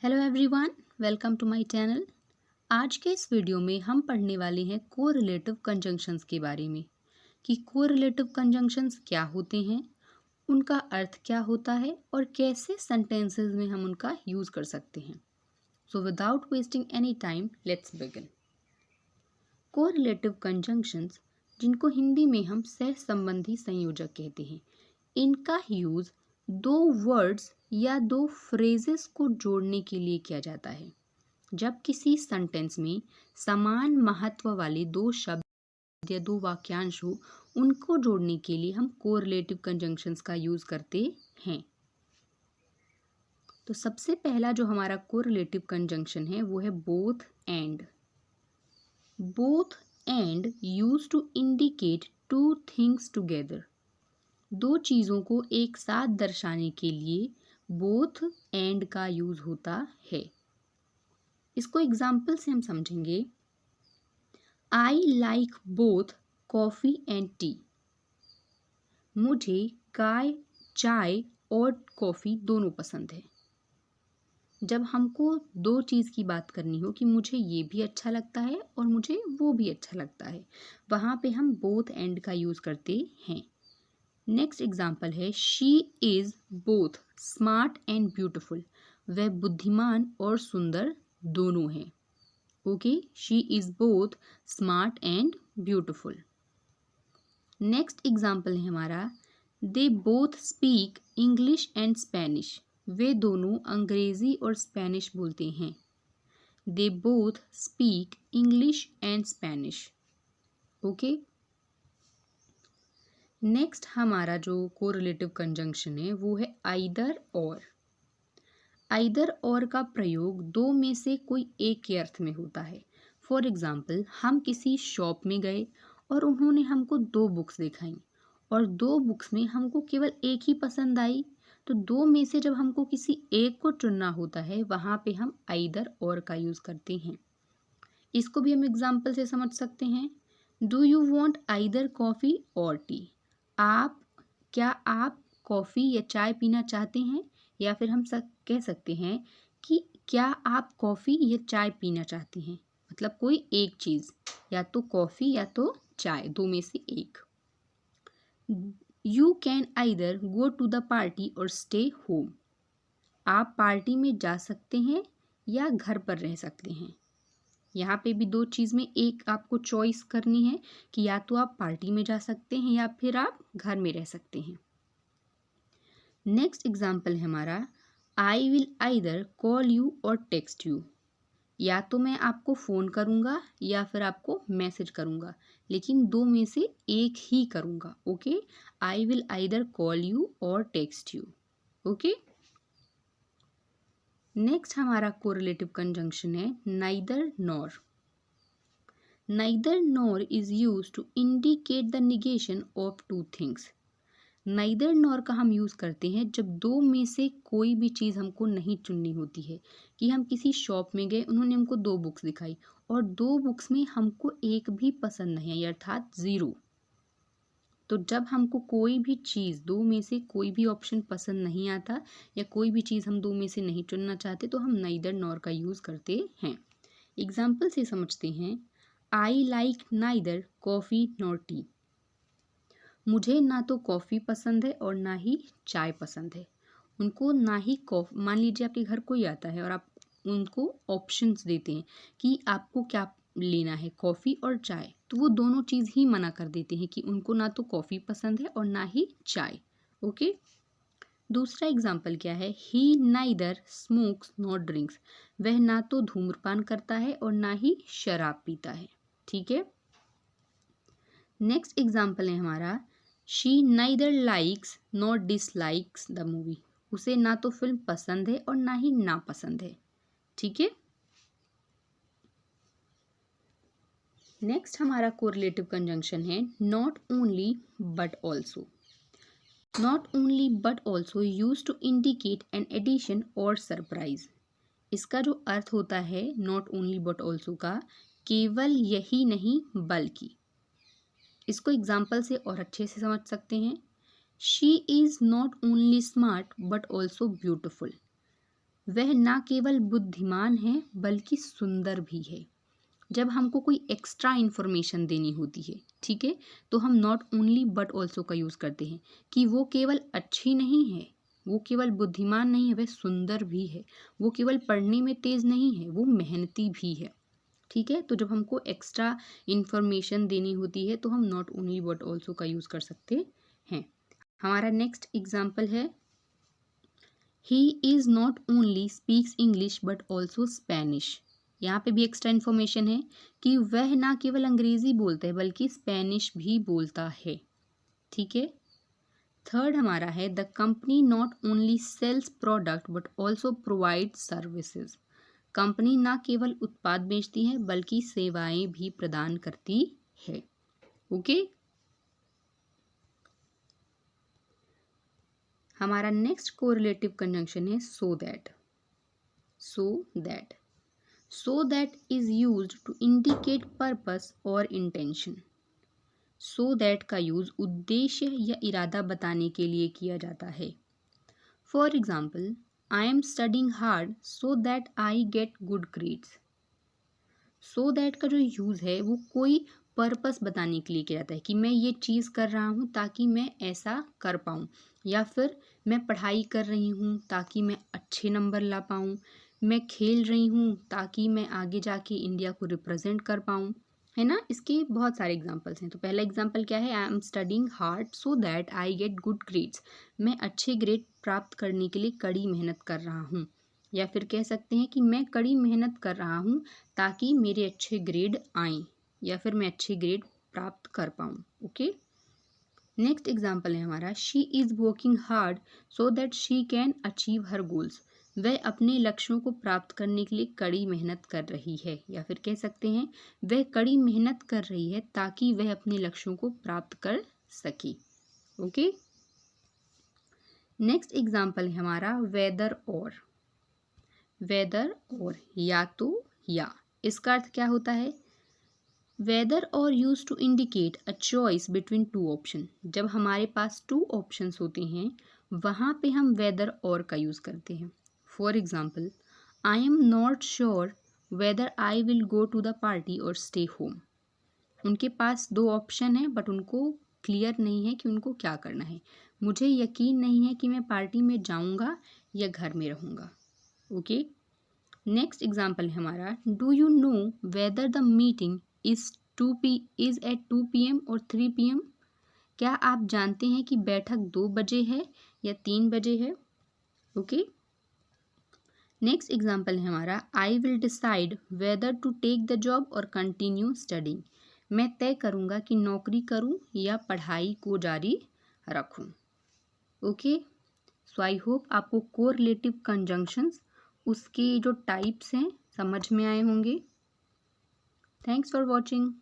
Hello everyone, welcome to my channel. आज के इस वीडियो में हम पढ़ने वाले हैं कोरिलेटिव कंजंक्शंस के बारे में कि कोरिलेटिव कंजंक्शंस क्या होते हैं, उनका अर्थ क्या होता है और कैसे सेंटेंसेस में हम उनका यूज़ कर सकते हैं। So without wasting any time let's begin. Correlative conjunctions, जिनको हिंदी में हम सहसंबंधी संयोजक कहते हैं, इनका यूज़ दो वर्ड्स या दो फ्रेजेस को जोड़ने के लिए किया जाता है। जब किसी सेंटेंस में समान महत्व वाले दो शब्द या दो वाक्यांश हो, उनको जोड़ने के लिए हम कोरिलेटिव कंजंक्शंस का यूज़ करते हैं। तो सबसे पहला जो हमारा कोरिलेटिव कंजंक्शन है वो है both and. Both and used to indicate two things together. दो चीज़ों को एक साथ दर्शाने के लिए बोथ एंड का यूज़ होता है। इसको एग्जाम्पल से हम समझेंगे। I like both coffee and T. मुझे चाय और कॉफ़ी दोनों पसंद है। जब हमको दो चीज़ की बात करनी हो कि मुझे ये भी अच्छा लगता है और मुझे वो भी अच्छा लगता है, वहाँ पे हम बोथ एंड का यूज़ करते हैं। नेक्स्ट एग्जाम्पल है she is both smart and beautiful. वह बुद्धिमान और सुंदर दोनों हैं। Okay, she is both smart and beautiful. Next example है हमारा they both speak English and Spanish. वे दोनों अंग्रेज़ी और स्पेनिश बोलते हैं। They both speak English and Spanish. Okay, next हमारा जो कोरिलेटिव कंजंक्शन है वो है आइदर और। आइदर और का प्रयोग दो में से कोई एक के अर्थ में होता है। फॉर एग्जाम्पल, हम किसी शॉप में गए और उन्होंने हमको दो बुक्स दिखाई और दो बुक्स में हमको केवल एक ही पसंद आई, तो दो में से जब हमको किसी एक को चुनना होता है वहाँ पे हम आइदर और का यूज़ करते हैं। इसको भी हम एग्जाम्पल से समझ सकते हैं। Do you want either coffee और टी। क्या आप कॉफ़ी या चाय पीना चाहते हैं, या फिर हम कह सकते हैं कि क्या आप कॉफ़ी या चाय पीना चाहते हैं, मतलब कोई एक चीज़, या तो कॉफ़ी या तो चाय, दो में से एक। You can either go to the party or stay home. आप पार्टी में जा सकते हैं या घर पर रह सकते हैं। यहाँ पे भी दो चीज़ में एक आपको चॉइस करनी है कि या तो आप पार्टी में जा सकते हैं या फिर आप घर में रह सकते हैं। नेक्स्ट एग्जाम्पल है हमारा I will either call you or text you. या तो मैं आपको फ़ोन करूँगा या फिर आपको मैसेज करूँगा, लेकिन दो में से एक ही करूँगा। Okay, I will either call you or text you. Okay, next हमारा कोरिलेटिव कंजंक्शन है neither nor. Neither nor is use to indicate the negation of two things. Neither nor का हम यूज़ करते हैं जब दो में से कोई भी चीज़ हमको नहीं चुननी होती है। कि हम किसी शॉप में गए, उन्होंने हमको दो बुक्स दिखाई और दो बुक्स में हमको एक भी पसंद नहीं आई, अर्थात ज़ीरो। तो जब हमको कोई भी चीज़, दो में से कोई भी ऑप्शन पसंद नहीं आता या कोई भी चीज़ हम दो में से नहीं चुनना चाहते, तो हम नाइदर नॉर का यूज़ करते हैं। एग्जाम्पल से समझते हैं। I like neither coffee nor T. मुझे ना तो कॉफ़ी पसंद है और ना ही चाय पसंद है। उनको ना ही मान लीजिए आपके घर कोई आता है और आप उनको ऑप्शंस देते हैं कि आपको क्या लेना है, कॉफ़ी और चाय, तो वो दोनों चीज़ ही मना कर देते हैं कि उनको ना तो कॉफ़ी पसंद है और ना ही चाय। ओके, दूसरा एग्जाम्पल क्या है, ही नाइदर स्मोक्स नॉट ड्रिंक्स। वह ना तो धूम्रपान करता है और ना ही शराब पीता है। ठीक है, नेक्स्ट एग्जाम्पल है हमारा she neither likes not dislikes the movie. उसे ना तो फिल्म पसंद है और ना ही नापसंद है। ठीक है, नेक्स्ट हमारा कोरिलेटिव कंजंक्शन है not only but also. Not only but also use to indicate an addition or surprise. इसका जो अर्थ होता है नॉट ओनली बट ऑल्सो का, केवल यही नहीं बल्कि। इसको एग्जाम्पल से और अच्छे से समझ सकते हैं। She is not only smart but also beautiful. वह ना केवल बुद्धिमान है बल्कि सुंदर भी है। जब हमको कोई एक्स्ट्रा इन्फॉर्मेशन देनी होती है, ठीक है, तो हम नॉट ओनली बट ऑल्सो का यूज़ करते हैं कि वो केवल अच्छी नहीं है, वो केवल बुद्धिमान नहीं है, वह सुंदर भी है। वो केवल पढ़ने में तेज़ नहीं है, वो मेहनती भी है। ठीक है, तो जब हमको एक्स्ट्रा इन्फॉर्मेशन देनी होती है तो हम नॉट ओनली बट ऑल्सो का यूज़ कर सकते हैं। हमारा नेक्स्ट एग्जाम्पल है, he is not only speaks English but also Spanish. यहाँ पे भी एक्स्ट्रा इन्फॉर्मेशन है कि वह ना केवल अंग्रेज़ी बोलता है बल्कि स्पेनिश भी बोलता है। ठीक है, थर्ड हमारा है, the company not only sells product but also provide services. Company ना केवल उत्पाद बेचती है बल्कि सेवाएं भी प्रदान करती है। ओके, हमारा नेक्स्ट कोरिलेटिव कंजंक्शन है so that. So that, so that is used to indicate purpose or intention. So that का यूज उद्देश्य या इरादा बताने के लिए किया जाता है। For example, I am studying hard so that I get good grades. So that का जो यूज़ है वो कोई पर्पस बताने के लिए किया जाता है कि मैं ये चीज़ कर रहा हूँ ताकि मैं ऐसा कर पाऊँ, या फिर मैं पढ़ाई कर रही हूँ ताकि मैं अच्छे नंबर ला पाऊँ, मैं खेल रही हूँ ताकि मैं आगे जाके इंडिया को रिप्रेजेंट कर पाऊँ, है ना। इसके बहुत सारे एग्जांपल्स हैं। तो पहला एग्जांपल क्या है, आई am studying hard so that I get good grades. मैं अच्छे ग्रेड प्राप्त करने के लिए कड़ी मेहनत कर रहा हूँ। या फिर कह सकते हैं कि मैं कड़ी मेहनत कर रहा हूँ ताकि मेरे अच्छे ग्रेड आएँ, या फिर मैं अच्छे ग्रेड प्राप्त कर पाऊँ। ओके, नेक्स्ट एग्जाम्पल है हमारा, she is working hard so that she can achieve her goals. वह अपने लक्ष्यों को प्राप्त करने के लिए कड़ी मेहनत कर रही है, या फिर कह सकते हैं वह कड़ी मेहनत कर रही है ताकि वह अपने लक्ष्यों को प्राप्त कर सके। ओके, नेक्स्ट एग्जाम्पल है हमारा वेदर और। वेदर और, या तो या, इसका अर्थ क्या होता है, whether or use to indicate a choice between two option. जब हमारे पास टू ऑप्शंस होते हैं वहाँ पे हम वेदर और का यूज़ करते हैं। For example, I am not sure whether I will go to the party or stay home. उनके पास दो ऑप्शन है बट उनको क्लियर नहीं है कि उनको क्या करना है। मुझे यकीन नहीं है कि मैं पार्टी में जाऊँगा या घर में रहूँगा। ओके, नेक्स्ट एग्जाम्पल है हमारा, do you know whether the meeting is is at 2 PM और 3 PM। क्या आप जानते हैं कि बैठक 2 बजे है या 3 बजे है। ओके, नेक्स्ट एग्जाम्पल है हमारा, I will decide whether to take the job or continue studying. मैं तय करूँगा कि नौकरी करूँ या पढ़ाई को जारी रखूँ। ओके, सो आई होप आपको कोरिलेटिव कंजंक्शंस उसके जो टाइप्स हैं समझ में आए होंगे। Thanks for watching.